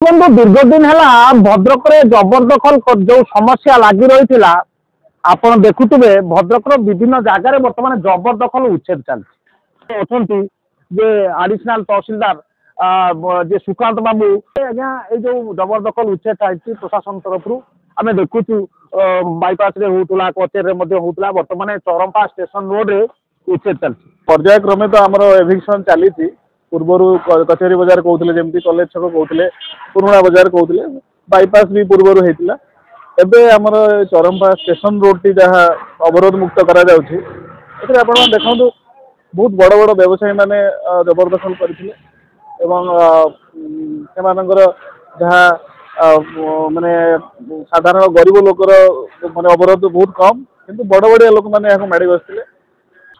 बंधु दीर्घ दिन है भद्रक जबरदखल जो समस्या लगी रही आपड़ देखुवे भद्रक विभिन्न जगार बर्तमान जबरदखल उच्छेद चलती आडिशनाल तहसिलदार जे सुकांत बाबू आज्ञा जो जबरदखल उच्छेद चलती प्रशासन तरफ आम देखु बाईपास होता कचेरी होता बर्तमान चरंपा स्टेशन रोड रे उच्छेद चलती पर्यायक्रमे तो आमर एभिक्शन चली पूर्वर कचेरी बजार कहते जमी कलेज छक कहते पुराणा बजार कहते बाईपास भी पूर्वर होता एवं आमर चरंपा स्टेशन रोड टी जहाँ अवरोध मुक्त करा देखो बहुत बड़ बड़ व्यवसायी मैंने जबरदखल करते जहाँ माने साधारण गरीब लोकर माने अवरोध बहुत कम किंतु बड़ बड़िया लोक मैंने माड़ी बसते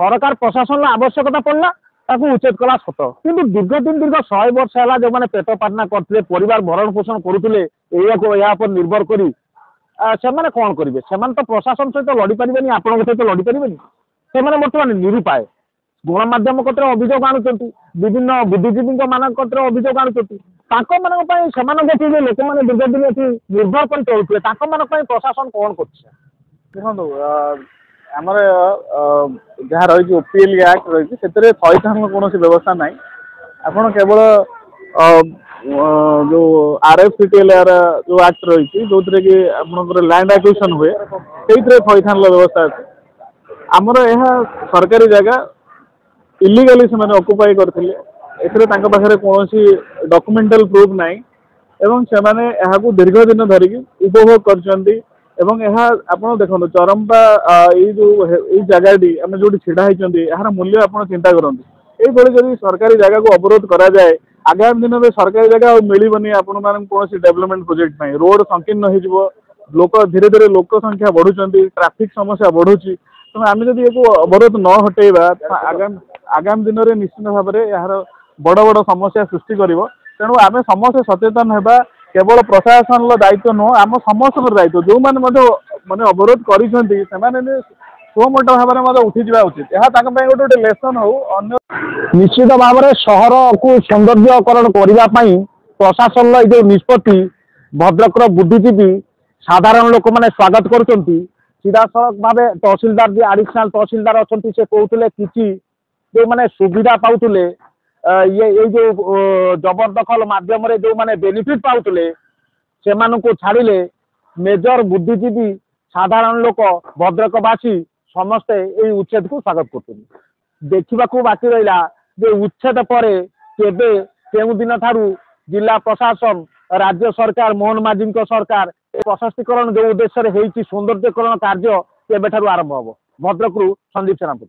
सरकार प्रशासन आवश्यकता पड़ला उच्छेद कला सत कि दीर्घ दिन दीर्घ 100 वर्ष है जो मैंने पेट पाटना करते परिवार भरण पोषण करुले पर निर्भर कर कौन करेंगे से तो प्रशासन सहित लड़ी पारे आपण सहित लड़ी पारे से बर्तमान निरुपाय गणमाध्यम कतरे अभियोग आणुंट विभिन्न बुद्धिजीवी मान अभियोग आणुंट लोक मैंने दीर्घ दिन निर्भर कर चलुए प्रशासन कौन कर देखो आमर जहाँ रही ओपीएल एक्ट रही से थईथान कौन व्यवस्था ना आपड़ केवल जो आरएफसीटीएल जो एक्ट रही जो थे कि आपंकर लैंड एक्विजिशन हुए से थईथान व्यवस्था अच्छे आमर यह सरकारी जगह इलिगाली से ऑक्युपाई करते कौन डॉक्यूमेंटल प्रूफ ना एवं से दीर्घ दिन धरिकी उपभोग कर आप देखो चरंपा ये जगहटी आम जो ढड़ा यार मूल्य आप चिंता करते ये सरकारी जगह को अवरोध करा जाए आगामी दिन में सरकारी जगह मिलबनी आपण कौन डेवलपमेंट प्रोजेक्ट नहीं रोड संकीर्ण हो लोक धीरे धीरे लोक संख्या बढ़ुंट ट्राफिक समस्या बढ़ुची तेणु आम जब ये अवरोध न हटेबा आगामी दिन में निश्चित भाव में यार बड़ बड़ समस्या सृष्टि कर तेणु आम समस्त सचेतन होगा केवल प्रशासन दायित्व नुह आम समस्त दायित्व जो मैंने अवरोध कर स्वमोट भाव में उठी जावा उचित यह गोटे लेसन हो निश्चित भाव में सहर को सौंदर्यकरण करने प्रशासन जो निष्पत्ति भद्रक बुद्धिजीवी साधारण लोक मैंने स्वागत कर सीधासख भाव तहसिलदार जी आडिशनाल तहसिलदार अच्छा से कहते कि जो मैंने सुविधा पाते ये जो जबरदखल माध्यम जो मैंने बेनिफिट पाते से छाड़िले मेजर बुद्धिजीवी साधारण लोक भद्रकवासी समस्ते ये उच्छेद को स्वागत कर देखा बाकी रहा जे उच्छेद पर केवं दिन ठारू जिला प्रशासन राज्य सरकार मोहन माझी सरकार प्रशस्तीकरण जो उद्देश्य सौंदर्यकरण कार्य केवे आरंभ हम भद्रक संदीप सेनापति।